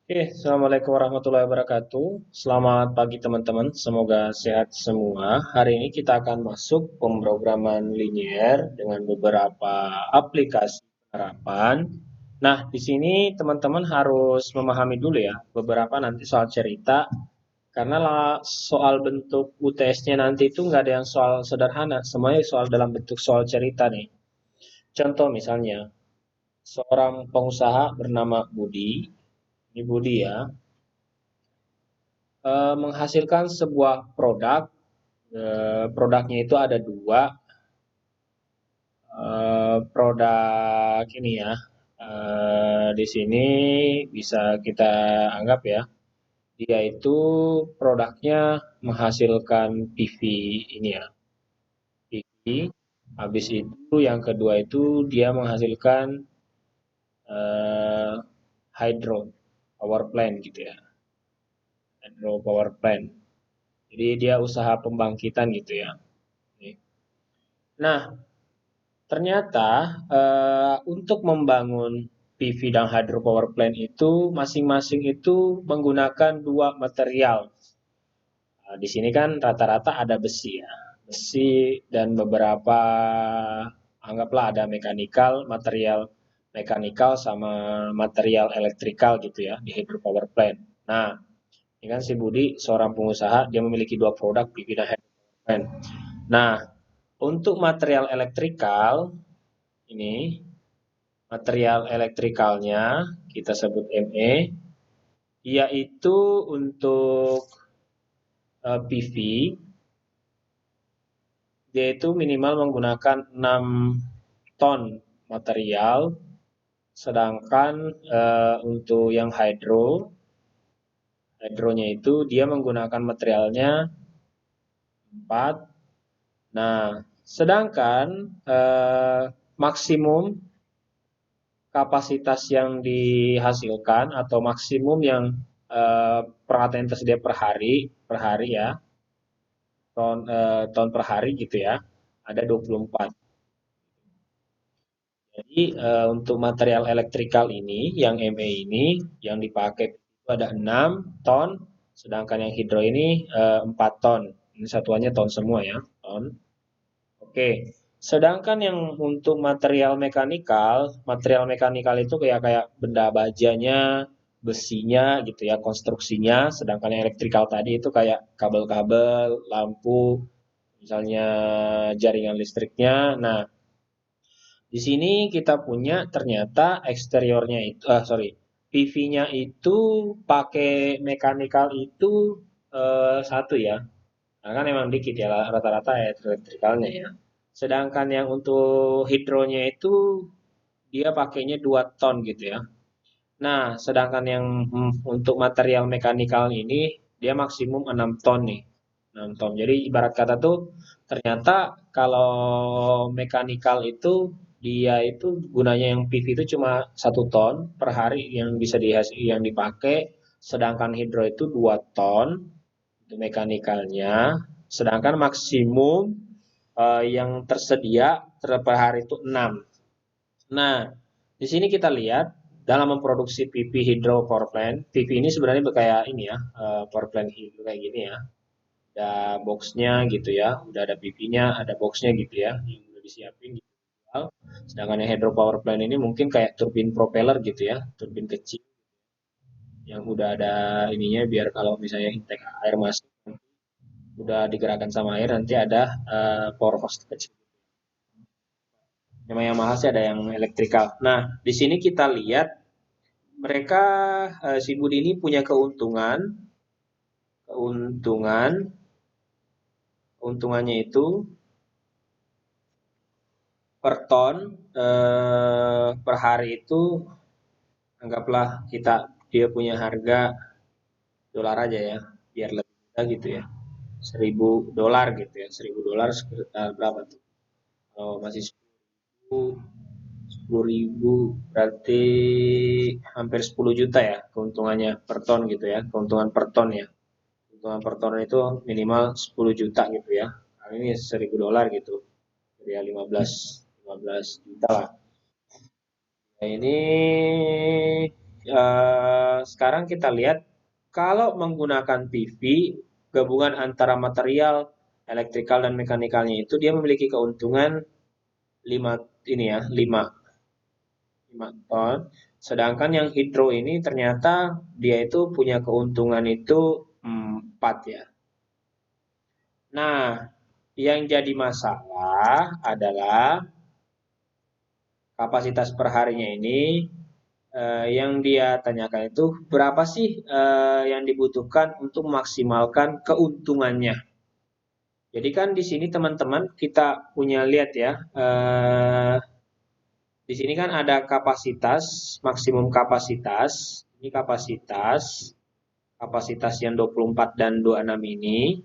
Assalamualaikum warahmatullahi wabarakatuh. Selamat pagi teman-teman, semoga sehat semua. Hari ini kita akan masuk pemrograman linier dengan beberapa aplikasi penerapan. Nah, di sini teman-teman harus memahami dulu ya, beberapa nanti soal cerita, karena soal bentuk UTS-nya nanti itu nggak ada yang soal sederhana, semuanya soal dalam bentuk soal cerita nih. Contoh misalnya, seorang pengusaha bernama Budi, ini Budi ya, menghasilkan sebuah produk. Produknya itu ada dua. Produk ini ya. Di sini bisa kita anggap ya, dia itu produknya menghasilkan PV ini ya, PV. Habis itu yang kedua itu dia menghasilkan eh, hydro power plant gitu ya, hydro power plant. Jadi dia usaha pembangkitan gitu ya. Nah, ternyata untuk membangun PV dan hydro power plant itu masing-masing itu menggunakan dua material. Di sini kan rata-rata ada besi ya, besi dan beberapa anggaplah ada mekanikal, material mekanikal sama material elektrikal gitu ya di hydro power plant. Nah, ini kan si Budi seorang pengusaha, dia memiliki dua produk PV dan hydro power plant. Nah, untuk material elektrikal ini, material elektrikalnya kita sebut ME, yaitu untuk PV, dia itu minimal menggunakan 6 ton material, sedangkan untuk yang hydronya itu dia menggunakan materialnya 4. Nah, sedangkan maksimum kapasitas yang dihasilkan atau maksimum yang peralatan yang tersedia per hari ya, ton per hari gitu ya, ada 24. Jadi untuk material elektrikal ini, yang ME ini, yang dipakai itu ada 6 ton, sedangkan yang hidro ini 4 ton. Ini satuannya ton semua ya, ton. Oke, sedangkan yang untuk material mekanikal itu kayak kayak benda bajanya, besinya gitu ya, konstruksinya, sedangkan yang elektrikal tadi itu kayak kabel-kabel, lampu, misalnya jaringan listriknya. Nah, di sini kita punya ternyata eksteriornya itu, sorry, PV-nya itu pakai mekanikal itu satu ya. Nah, kan emang dikit ya rata-rata ya elektrikalnya ya. Sedangkan yang untuk hidronya itu dia pakainya 2 ton gitu ya. Nah, sedangkan yang untuk material mekanikal ini dia maksimum 6 ton nih. 6 ton. Jadi ibarat kata tuh ternyata kalau mekanikal itu dia itu gunanya yang PV itu cuma 1 ton per hari yang bisa yang dipakai, sedangkan hidro itu 2 ton untuk mekanikalnya, sedangkan maksimum yang tersedia per hari itu 6. Nah, di sini kita lihat dalam memproduksi PP hydro power plant, PP ini sebenarnya kayak ini ya, power plant hydro kayak gini ya. Ada boxnya gitu ya, udah ada PP-nya, ada boxnya gitu ya, yang udah disiapin gitu. Sedangkan yang hydro power plant ini mungkin kayak turbin propeller gitu ya, turbin kecil yang udah ada ininya biar kalau misalnya intake air masuk udah digerakkan sama air nanti ada power hose kecil. Memang yang mahal sih ada yang elektrikal. Nah, di sini kita lihat mereka si Budi ini punya keuntungan, keuntungannya itu per ton per hari itu anggaplah dia punya harga dolar aja ya, biar lebih mudah gitu ya. $1.000 gitu ya. $1.000 sekitar berapa tuh? Kalau masih 10.000 berarti hampir 10 juta ya keuntungannya per ton gitu ya. Keuntungan per ton ya. Keuntungan per ton itu minimal 10 juta gitu ya. Kali ini $1.000 gitu. Jadi ya 15 juta lah. Nah, ini sekarang kita lihat kalau menggunakan PV, gabungan antara material, elektrikal dan mekanikalnya itu dia memiliki keuntungan 5 ini ya, 5 ton. Sedangkan yang hidro ini ternyata dia itu punya keuntungan itu 4 ya. Nah, yang jadi masalah adalah kapasitas per harinya ini yang dia tanyakan itu berapa sih yang dibutuhkan untuk memaksimalkan keuntungannya. Jadi kan di sini teman-teman kita punya lihat ya, di sini kan ada kapasitas, maksimum kapasitas. Ini kapasitas yang 24 dan 26 ini.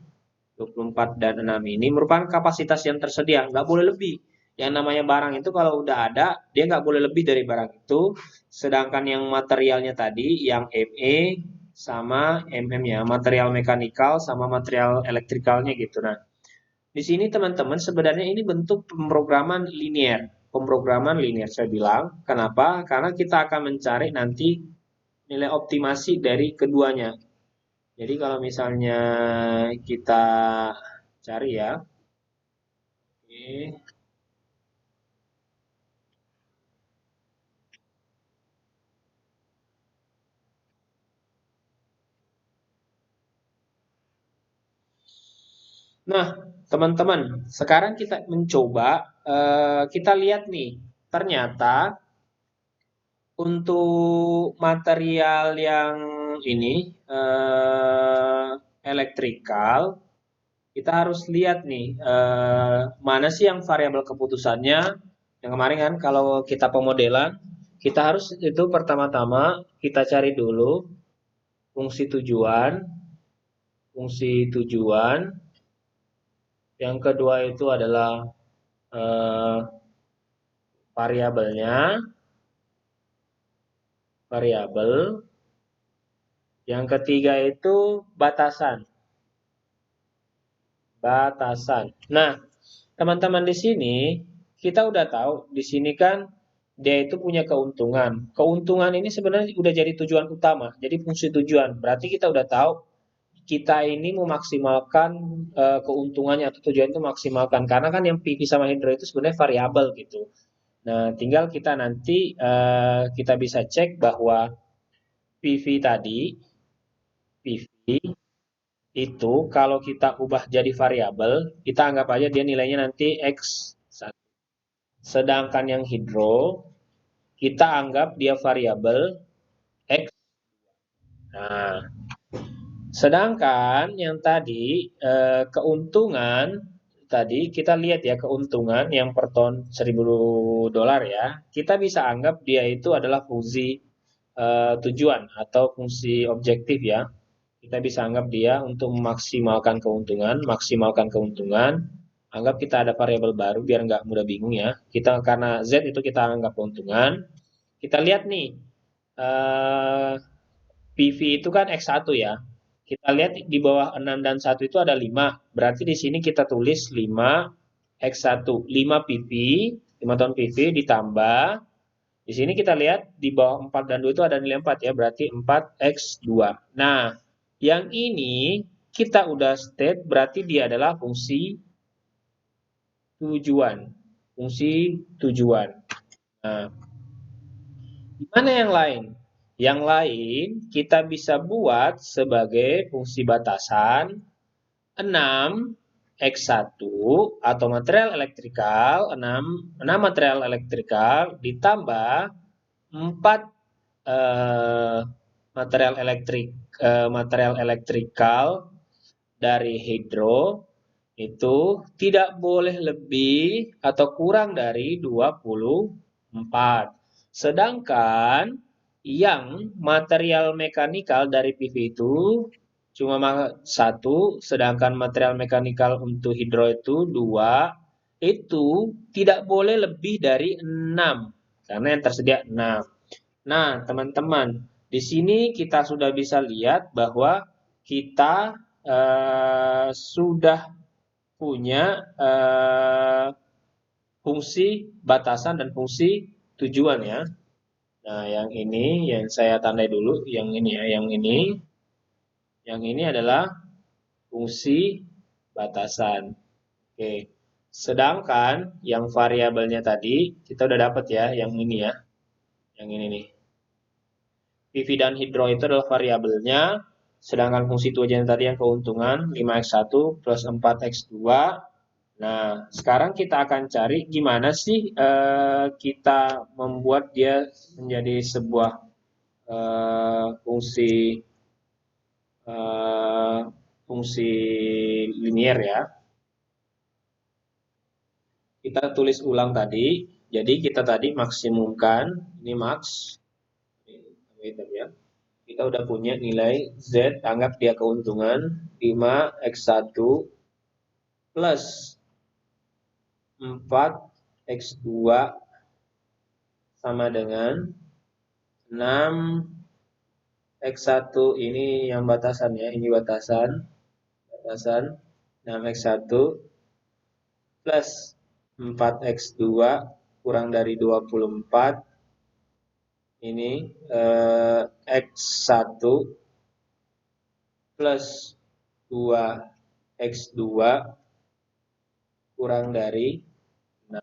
24 dan 6 ini merupakan kapasitas yang tersedia, nggak boleh lebih. Yang namanya barang itu kalau udah ada, dia nggak boleh lebih dari barang itu. Sedangkan yang materialnya tadi, yang ME sama MM-nya, material mekanikal sama material elektrikalnya gitu. Nah, di sini teman-teman sebenarnya ini bentuk pemrograman linier. Pemrograman linier saya bilang. Kenapa? Karena kita akan mencari nanti nilai optimasi dari keduanya. Jadi kalau misalnya kita cari ya. Oke. Nah, teman-teman, sekarang kita mencoba kita lihat nih. Ternyata untuk material yang ini elektrikal, kita harus lihat nih mana sih yang variabel keputusannya. Yang kemarin kan kalau kita pemodelan, kita harus itu pertama-tama kita cari dulu fungsi tujuan, fungsi tujuan. Yang kedua itu adalah eh, variabelnya, variabel. Yang ketiga itu batasan, batasan. Nah, teman-teman di sini kita udah tahu di sini kan dia itu punya keuntungan. Keuntungan ini sebenarnya udah jadi tujuan utama, jadi fungsi tujuan. Berarti kita udah tahu kita ini memaksimalkan keuntungannya atau tujuan itu maksimalkan karena kan yang PV sama hidro itu sebenarnya variabel gitu. Nah, tinggal kita nanti kita bisa cek bahwa PV tadi, PV itu kalau kita ubah jadi variabel, kita anggap aja dia nilainya nanti X1. Sedangkan yang hidro, kita anggap dia variabel X. Nah, sedangkan yang tadi keuntungan tadi kita lihat ya keuntungan yang per ton 1.000 dolar ya. Kita bisa anggap dia itu adalah fungsi tujuan atau fungsi objektif ya. Kita bisa anggap dia untuk memaksimalkan keuntungan, maksimalkan keuntungan. Anggap kita ada variabel baru biar nggak mudah bingung ya. Kita karena Z itu kita anggap keuntungan. Kita lihat nih eh, PV itu kan X1 ya. Kita lihat di bawah 6 dan 1 itu ada 5. Berarti di sini kita tulis 5 X1. 5 PV, 5 ton PV ditambah. Di sini kita lihat di bawah 4 dan 2 itu ada nilai 4 ya. Berarti 4X2. Nah, yang ini kita udah state berarti dia adalah fungsi tujuan. Fungsi tujuan. Nah, gimana yang lain? Yang lain kita bisa buat sebagai fungsi batasan 6 X1 atau material elektrikal 6 material elektrikal ditambah 4 eh, material elektrikal dari hidro itu tidak boleh lebih atau kurang dari 24. Sedangkan yang material mekanikal dari PV itu cuma satu, sedangkan material mekanikal untuk hidro itu dua, itu tidak boleh lebih dari 6 karena yang tersedia 6. Nah, teman-teman, di sini kita sudah bisa lihat bahwa kita sudah punya fungsi batasan dan fungsi tujuan ya. Nah, yang ini yang saya tandai dulu, yang ini ya, yang ini. Yang ini adalah fungsi batasan. Oke. Sedangkan yang variabelnya tadi kita udah dapat ya, yang ini ya. Yang ini nih. PV dan hidro itu adalah variabelnya, sedangkan fungsi tujuan tadi yang keuntungan 5x1 plus 4x2. Nah, sekarang kita akan cari gimana sih kita membuat dia menjadi sebuah fungsi eh, fungsi linier ya. Kita tulis ulang tadi. Jadi kita tadi maksimumkan, ini max, ya. Kita udah punya nilai Z, anggap dia keuntungan 5x1 plus 4x2 sama dengan 6x1, ini yang batasan ya, ini batasan 6x1 plus 4x2 kurang dari 24, ini x1 plus 2x2 kurang dari 6.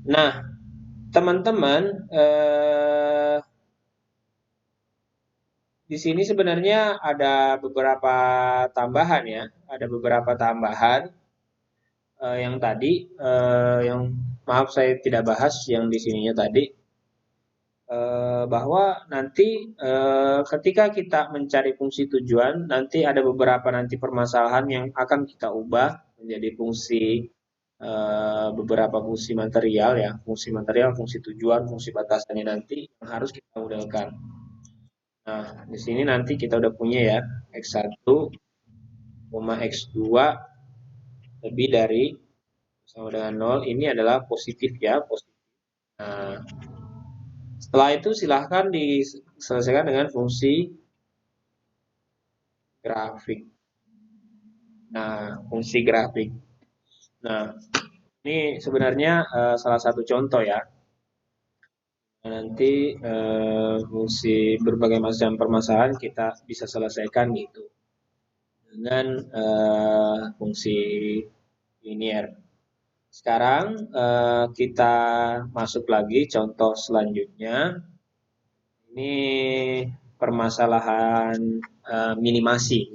Nah, teman-teman, di sini sebenarnya ada beberapa tambahan ya, ada beberapa tambahan yang tadi, yang maaf saya tidak bahas yang di sininya tadi, bahwa nanti ketika kita mencari fungsi tujuan, nanti ada beberapa nanti permasalahan yang akan kita ubah menjadi fungsi beberapa fungsi material ya, fungsi tujuan, fungsi batasannya nanti yang harus kita modelkan. Nah, di sini nanti kita udah punya ya, X1, X2 lebih dari sama dengan 0, ini adalah positif ya, positif. Nah, setelah itu silahkan diselesaikan dengan fungsi grafik. Nah, fungsi grafik. Nah, ini sebenarnya salah satu contoh ya. Nanti fungsi berbagai macam permasalahan kita bisa selesaikan gitu dengan fungsi linear. Sekarang kita masuk lagi contoh selanjutnya. Ini permasalahan minimasi.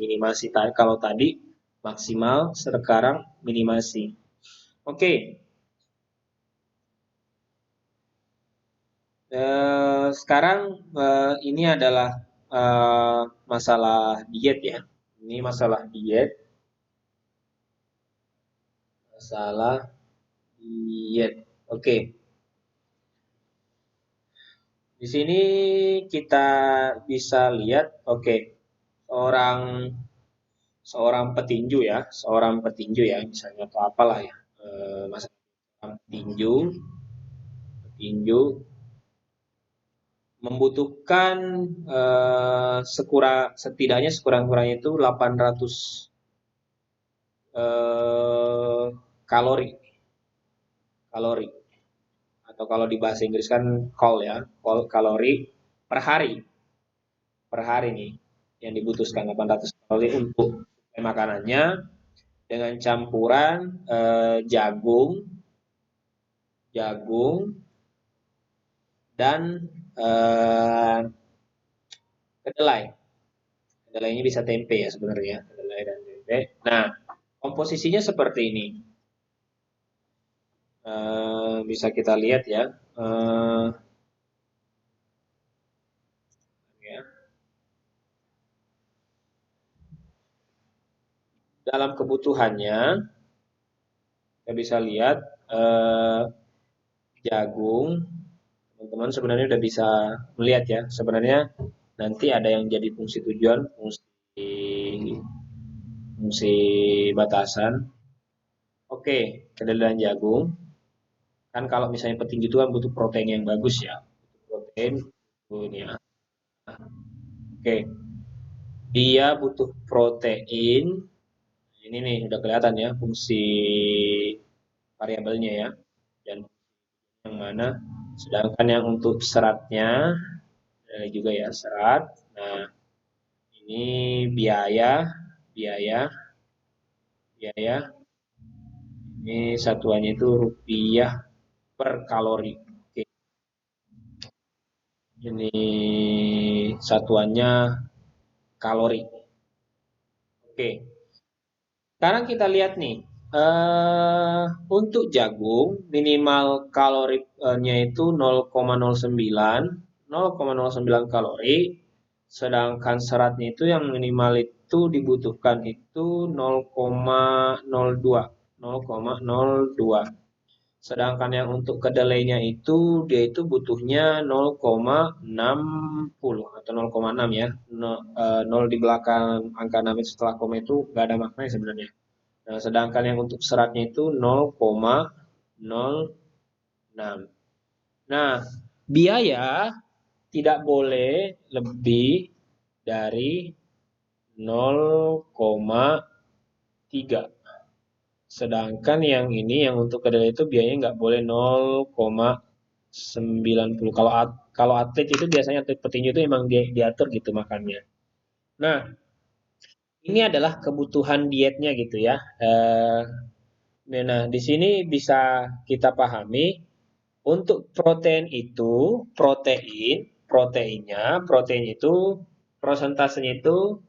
Kalau tadi maksimal, sekarang minimasi. Oke, sekarang ini adalah masalah diet ya. Ini masalah diet, masalah diet. Oke, di sini kita bisa lihat, oke, seorang seorang petinju ya, misalnya atau apalah ya, masalah petinju, petinju membutuhkan setidaknya sekurang-kurangnya itu 800 kalori kalori atau kalau di bahasa Inggris kan kalori per hari nih yang dibutuhkan 800 kalori untuk makanannya dengan campuran jagung jagung dan eh, kedelai. Kedelainya bisa tempe ya sebenarnya, kedelai dan tempe. Nah, komposisinya seperti ini. Bisa kita lihat ya. Ya. Dalam kebutuhannya, kita bisa lihat jagung. Teman-teman sebenarnya udah bisa melihat ya. Sebenarnya nanti ada yang jadi fungsi tujuan, fungsi batasan. Oke, kedelai dan jagung. Kan kalau misalnya petinju itu kan butuh protein yang bagus ya. Protein, ini ya. Oke, dia butuh protein. Ini nih udah kelihatan ya fungsi variabelnya ya. Dan yang mana? Sedangkan yang untuk seratnya juga ya serat. Nah, ini biaya, biaya, biaya. Ini satuannya itu rupiah per kalori. Oke. Ini satuannya kalori. Oke. Sekarang kita lihat nih. Untuk jagung minimal kalorinya itu 0,09 0,09 kalori. Sedangkan seratnya itu yang minimal itu dibutuhkan itu 0,02. 0,02. Sedangkan yang untuk kedelainya itu dia itu butuhnya 0,60 atau 0,6 ya. 0 di belakang angka 6 itu setelah koma itu nggak ada maknanya sebenarnya. Nah, sedangkan yang untuk seratnya itu 0,06. Nah, biaya tidak boleh lebih dari 0,3. Sedangkan yang ini yang untuk kedelai itu biayanya nggak boleh 0,90. Kalau atlet itu biasanya atlet petinju itu emang diatur gitu makannya. Nah, ini adalah kebutuhan dietnya gitu ya. Nah, di sini bisa kita pahami untuk protein itu, protein itu prosentasenya itu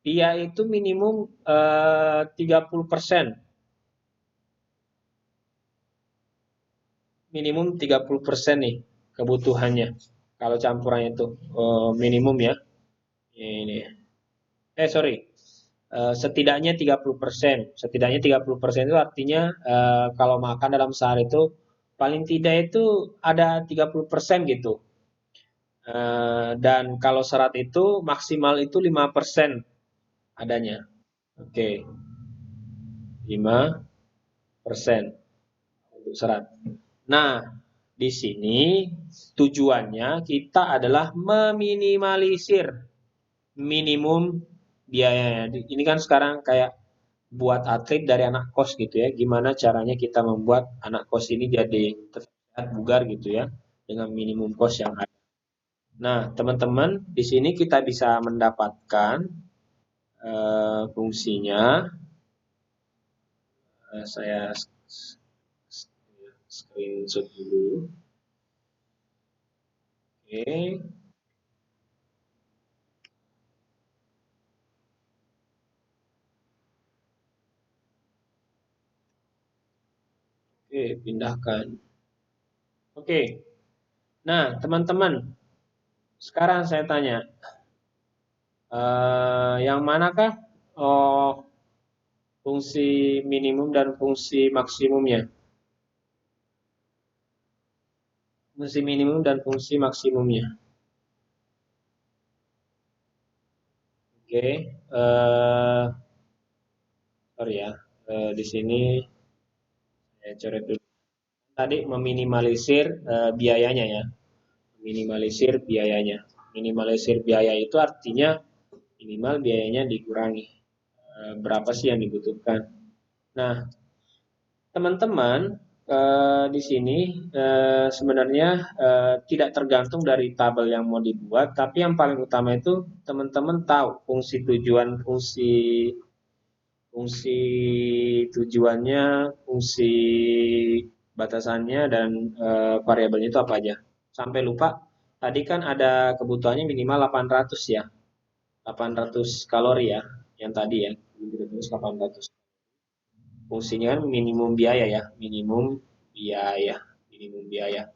dia itu minimum 30%, minimum 30% nih kebutuhannya. Kalau campurannya itu minimum ya. Ini. Sorry. Setidaknya 30%. Setidaknya 30% itu artinya kalau makan dalam sehari itu paling tidak itu ada 30% gitu. Dan kalau serat itu maksimal itu 5% adanya. Oke, 5% untuk serat. Nah, di sini tujuannya kita adalah meminimalisir minimum biayanya. Ini kan sekarang kayak buat atlet dari anak kos gitu ya. Gimana caranya kita membuat anak kos ini jadi terlihat bugar gitu ya dengan minimum kos yang ada. Nah, teman-teman, di sini kita bisa mendapatkan fungsinya. Saya screenshot dulu. Oke, oke, pindahkan. Oke, nah teman-teman, sekarang saya tanya, yang manakah oh, fungsi minimum dan fungsi maksimumnya? Fungsi minimum dan fungsi maksimumnya. Oke, sorry ya, di sini saya coret dulu. Tadi meminimalisir biayanya ya, minimalisir biayanya. Minimalisir biaya itu artinya minimal biayanya dikurangi. Berapa sih yang dibutuhkan? Nah, teman-teman, di sini sebenarnya tidak tergantung dari tabel yang mau dibuat, tapi yang paling utama itu teman-teman tahu fungsi tujuan, fungsi tujuannya, fungsi batasannya dan variabelnya itu apa aja. Sampai lupa, tadi kan ada kebutuhannya minimal 800 ya, 800 kalori ya, yang tadi ya, kita tulis 800. Fungsinya kan minimum biaya ya, biaya, minimum biaya.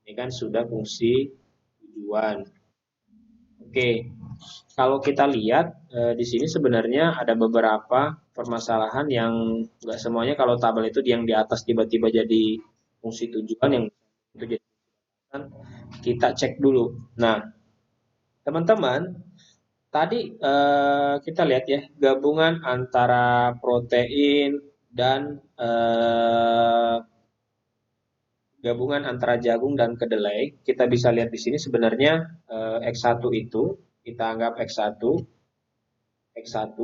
Ini kan sudah fungsi tujuan. Oke, kalau kita lihat di sini sebenarnya ada beberapa permasalahan yang nggak semuanya kalau tabel itu yang di atas tiba-tiba jadi fungsi tujuan yang itu jadi kan kita cek dulu. Nah, teman-teman, tadi kita lihat ya gabungan antara protein dan gabungan antara jagung dan kedelai. Kita bisa lihat di sini sebenarnya X1 itu kita anggap X1, X1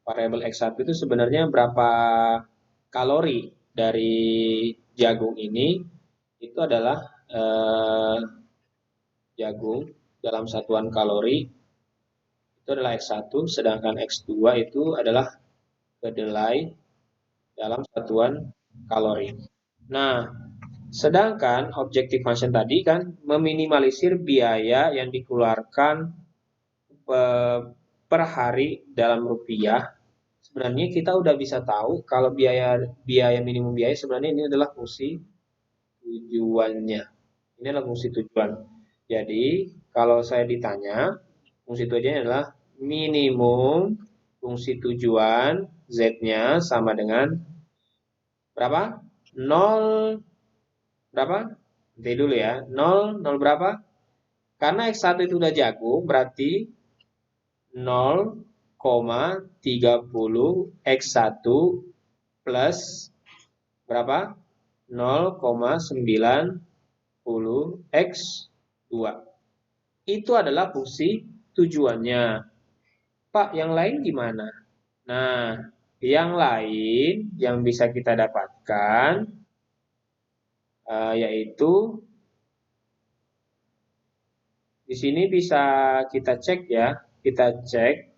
variabel X1 itu sebenarnya berapa kalori dari jagung ini itu adalah eh, jagung dalam satuan kalori itu adalah X1, sedangkan X2 itu adalah kedelai dalam satuan kalori. Nah, sedangkan objective function tadi kan meminimalisir biaya yang dikeluarkan per hari dalam rupiah. Sebenarnya kita udah bisa tahu kalau biaya biaya minimum biaya sebenarnya ini adalah fungsi tujuannya. Ini adalah fungsi tujuan. Jadi, kalau saya ditanya, fungsi tujuannya adalah minimum fungsi tujuan Z-nya sama dengan berapa? 0 berapa? Nanti dulu ya. 0 berapa? Karena X1 itu udah jagung, berarti 0,30 X1 plus berapa? 0,90 X2. Itu adalah fungsi tujuannya. Pak, yang lain gimana? Nah, yang lain yang bisa kita dapatkan yaitu di sini bisa kita cek ya, kita cek.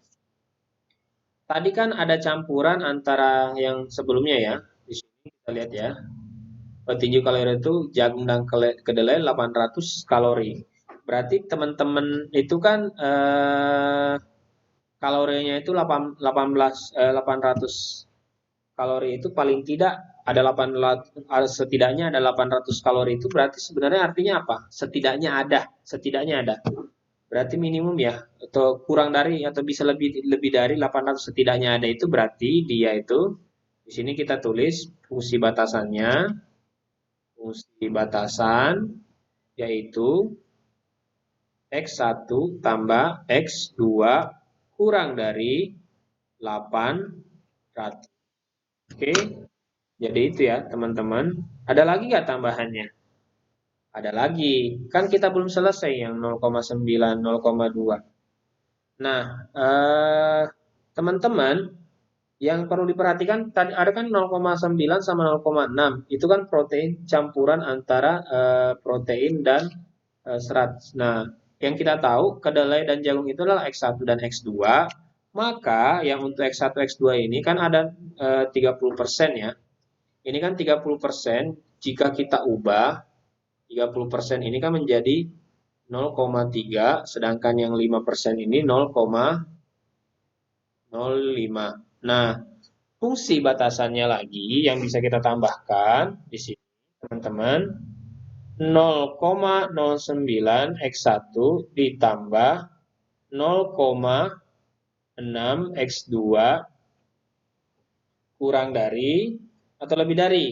Tadi kan ada campuran antara yang sebelumnya ya. Di sini kita lihat ya. Petinju kalori itu jagung dan kedelai 800 kalori. Berarti teman-teman itu kan kalorinya itu 800 kalori itu paling tidak ada 800, setidaknya ada 800 kalori itu berarti sebenarnya artinya apa? Setidaknya ada. Berarti minimum ya atau kurang dari atau bisa lebih dari 800 setidaknya ada itu berarti dia itu di sini kita tulis fungsi batasannya, fungsi batasan yaitu X1 tambah X2 kurang dari 800. Oke, jadi itu ya teman-teman. Ada lagi nggak tambahannya? Ada lagi. Kan kita belum selesai yang 0,9, 0,2. Nah, teman-teman, yang perlu diperhatikan tadi ada kan 0,9 sama 0,6. Itu kan protein campuran antara protein dan serat. Nah, yang kita tahu kedelai dan jagung itu adalah X1 dan X2. Maka yang untuk X1, X2 ini kan ada 30% ya. Ini kan 30%, jika kita ubah 30% ini kan menjadi 0,3, sedangkan yang 5% ini 0,05. Nah, fungsi batasannya lagi yang bisa kita tambahkan di sini, teman-teman, 0,09 X1 ditambah 0,6 X2 kurang dari atau lebih dari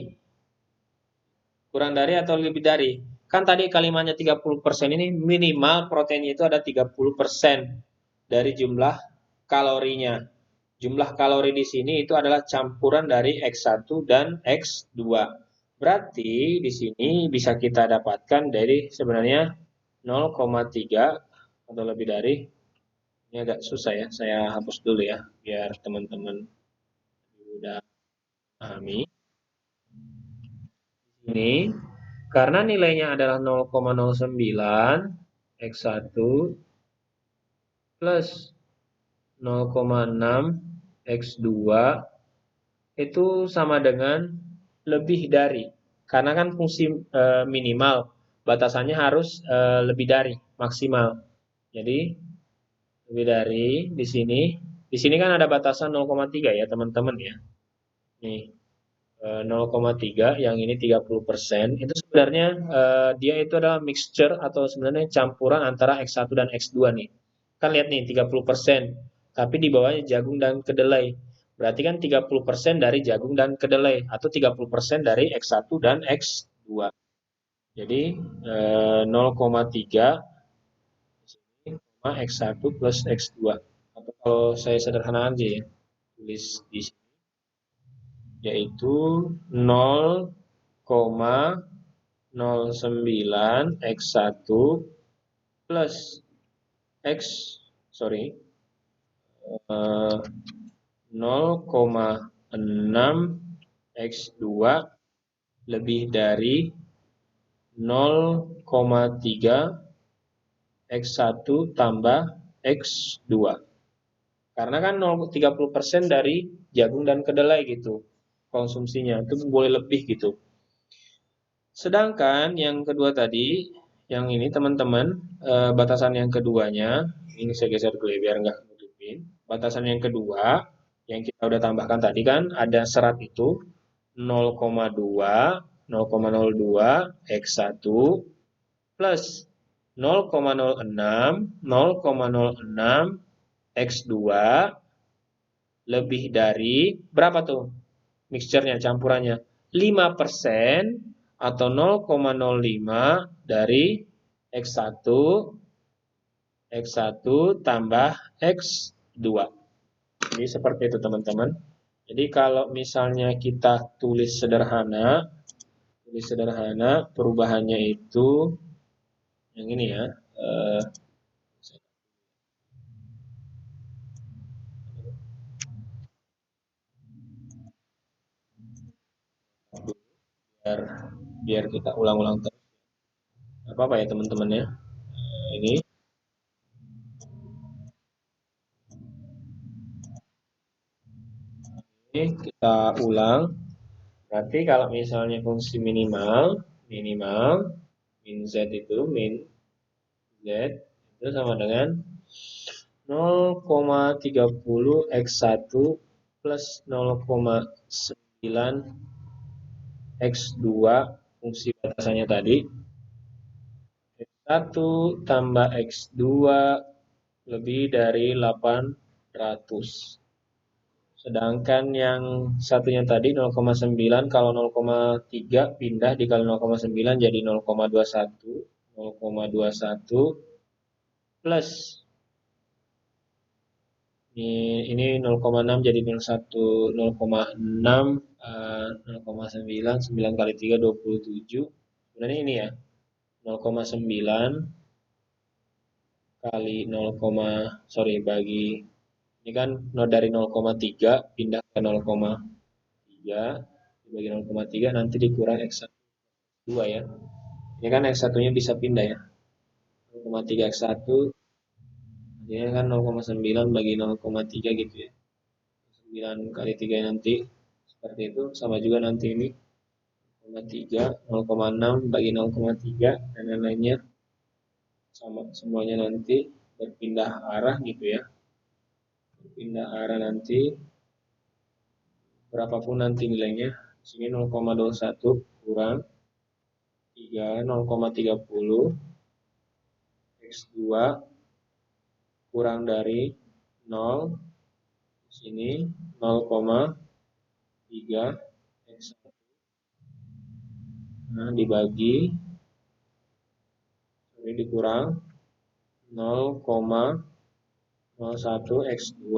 atau lebih dari. Kan tadi kalimatnya 30% ini minimal proteinnya itu ada 30% dari jumlah kalorinya. Jumlah kalori di sini itu adalah campuran dari X1 dan X2. Berarti di sini bisa kita dapatkan dari sebenarnya 0,3 atau lebih dari. Ini agak susah ya, saya hapus dulu ya biar teman-teman udah pahami. Ini karena nilainya adalah 0,09 X1 plus 0,6 X2 itu sama dengan lebih dari. Karena kan fungsi minimal batasannya harus lebih dari maksimal. Jadi lebih dari di sini. Di sini kan ada batasan 0,3 ya teman-teman ya. Nih 0,3 yang ini 30%. Itu sebenarnya dia itu adalah mixture atau sebenarnya campuran antara X1 dan X2 nih. Kan lihat nih 30%, tapi di bawahnya jagung dan kedelai. Berarti kan 30% dari jagung dan kedelai atau 30% dari X1 dan X2. Jadi 0,3 X1 plus X2. Atau kalau saya sederhana aja ya, tulis di sini yaitu 0,09 X1 plus X, sorry, 0,6 X2 lebih dari 0,3 X1 tambah X2. Karena kan 30% dari jagung dan kedelai gitu konsumsinya. Itu boleh lebih gitu. Sedangkan yang kedua tadi, yang ini teman-teman, batasan yang keduanya, ini saya geser dulu ya biar nggak nutupin. Batasan yang kedua, yang kita udah tambahkan tadi kan, ada serat itu 0,2, 0,02 X1 plus 0,06, 0,06 X2 lebih dari berapa tuh mixture-nya, campurannya? 5% atau 0,05 dari X1 X1 tambah X2. Jadi seperti itu teman-teman. Jadi kalau misalnya kita tulis sederhana perubahannya itu yang ini ya. Biar biar kita ulang-ulang terus. Apa ya teman-teman ya? Ini kita ulang. Berarti kalau misalnya fungsi minimal min z itu min z itu sama dengan 0,30 X1 plus 0,9 X2 fungsi batasannya tadi. X1 tambah X2 lebih dari 800. Sedangkan yang satunya tadi 0,9 kalau 0,3 pindah dikali 0,9 jadi 0,21. 0,21 plus ini 0,6 jadi 0,1 0,6 0,9 9 kali 3 27. Sebenarnya ini ya 0,9 kali 0, sorry bagi ini kan dari 0,3 pindah ke 0,3 dibagi 0,3 nanti dikurang X2 ya. Ini kan X1-nya bisa pindah ya. 0,3 X1 ini kan 0,9 bagi 0,3 gitu ya. 9 kali 3 nanti seperti itu sama juga nanti ini 0,3 0,6 bagi 0,3 dan lain-lainnya sama semuanya nanti berpindah arah gitu ya. Berpindah arah nanti berapapun nanti nilainya. Sini 0,21 kurang 3 0,30 X2 kurang dari 0 sini 0,3 X1 nah dibagi ini dikurang 0,01 X2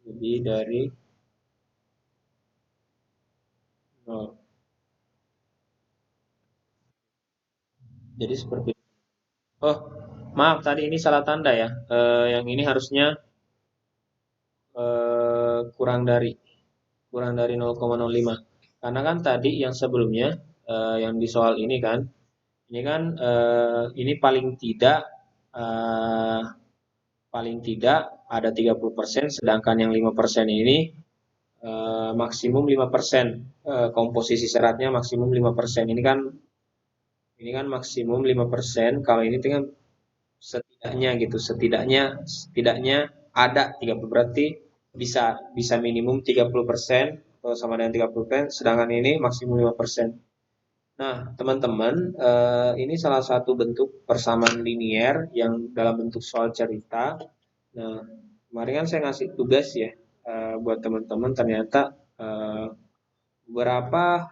lebih dari 0. Jadi seperti itu. Oh, maaf tadi ini salah tanda ya. Yang ini harusnya kurang dari 0,05. Karena kan tadi yang sebelumnya yang di soal ini kan ini eh, paling tidak ada 30%, sedangkan yang 5% ini maksimum 5%, komposisi seratnya maksimum 5%. Ini kan maksimum 5%. Kalau ini kan setidaknya gitu, setidaknya ada 30, berarti bisa bisa minimum 30% atau sama dengan 30%, sedangkan ini maksimum 5%. Nah, teman-teman, ini salah satu bentuk persamaan linier yang dalam bentuk soal cerita. Nah, kemarin kan saya ngasih tugas ya buat teman-teman, ternyata beberapa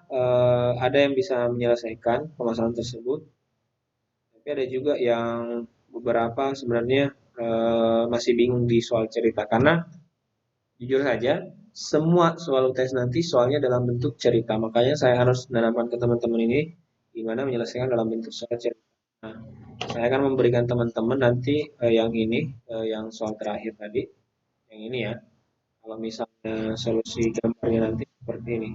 ada yang bisa menyelesaikan permasalahan tersebut, tapi ada juga yang beberapa sebenarnya masih bingung di soal cerita karena jujur saja semua soal UTS nanti soalnya dalam bentuk cerita. Makanya saya harus menanamkan ke teman-teman ini gimana menyelesaikan dalam bentuk soal cerita. Nah, saya akan memberikan teman-teman nanti yang ini, yang soal terakhir tadi, yang ini ya. Kalau misalnya solusi gambarnya nanti seperti ini.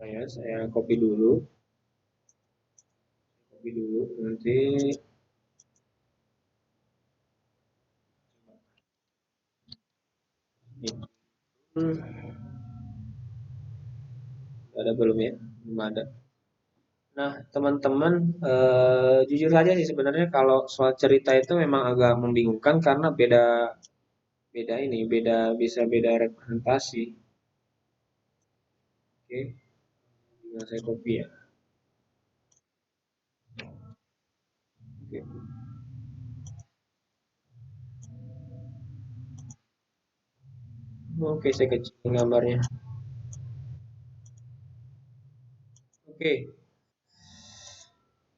Ya, saya copy dulu, nanti hmm, ada belum ya? Belum ada. Nah, teman-teman, jujur saja sih sebenarnya kalau soal cerita itu memang agak membingungkan karena beda beda ini, bisa beda representasi. Oke, tinggal saya copy ya. Oke, oke saya kecilin gambarnya. Oke,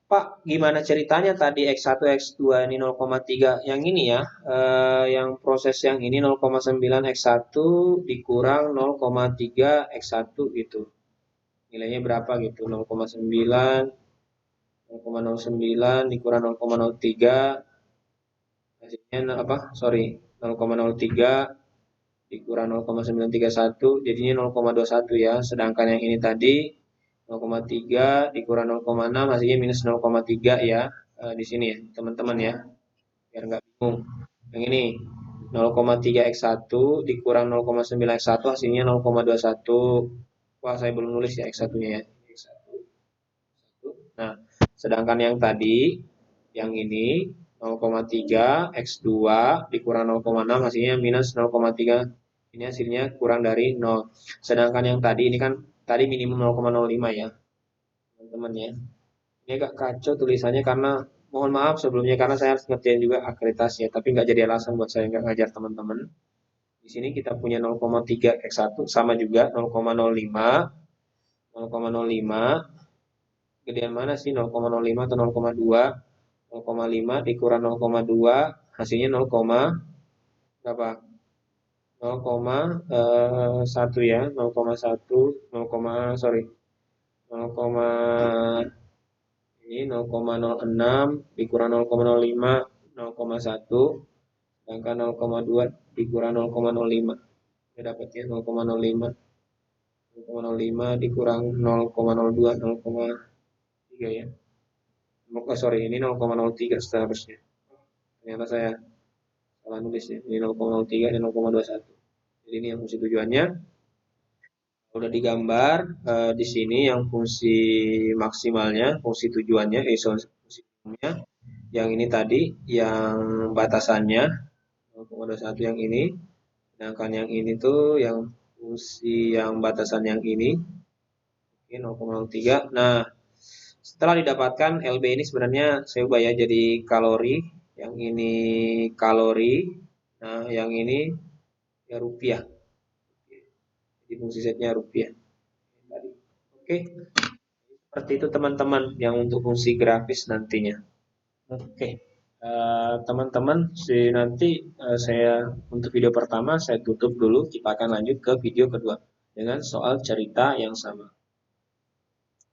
Pak, gimana ceritanya tadi X1, X2 ini 0,3 yang ini ya, yang proses yang ini 0,9 X1 dikurang 0,3 X1 gitu. Nilainya berapa gitu? 0,9, 0,09 dikurang 0,03 hasilnya apa? Sorry, 0,03 dikurang 0,931 jadinya 0,21 ya. Sedangkan yang ini tadi 0,3 dikurang 0,6 hasilnya minus 0,3 ya. Di sini ya, teman-teman ya. Biar nggak bingung. Yang ini 0,3 X1 dikurang 0,9 X1 hasilnya 0,21. Wah, saya belum nulis ya X1-nya ya. X1. Nah, sedangkan yang tadi, yang ini 0,3 X2 dikurang 0,6 hasilnya minus 0,3. Ini hasilnya kurang dari 0. Sedangkan yang tadi ini kan tadi minimum 0,05 ya, teman-teman ya. Ini agak kacau tulisannya karena mohon maaf sebelumnya karena saya harus ngerjain juga akreditasi ya, tapi nggak jadi alasan buat saya nggak ngajar teman-teman. Di sini kita punya 0,3 X1 sama juga 0,05, 0,05 gedean mana sih 0,05 atau 0,2? 0,5 dikurang 0,2 hasilnya 0, berapa? 0,1 ya, 0,1, 0, sorry, 0, ini 0,06 dikurang 0,05, 0,1, sedangkan 0,2 dikurang 0,05. Kita dapatnya 0,05, 0,05 dikurang 0,02, 0,3 ya. Oh, sorry, ini 0,03 seharusnya. Ternyata saya salah nulis ya. Ini 0,03 dan 0,21. Jadi ini yang fungsi tujuannya. Udah digambar di sini yang fungsi maksimalnya, fungsi tujuannya, fungsi umumnya. Yang ini tadi yang batasannya 0,21 yang ini. Sedangkan yang ini tuh yang fungsi yang batasan yang ini. Oke, 0,03. Nah, setelah didapatkan LB ini sebenarnya saya ubah ya jadi kalori. Yang ini kalori. Nah, yang ini ya rupiah. Jadi fungsi setnya rupiah. Oke, seperti itu teman-teman yang untuk fungsi grafis nantinya. Oke, teman-teman, nanti saya untuk video pertama saya tutup dulu. Kita akan lanjut ke video kedua dengan soal cerita yang sama.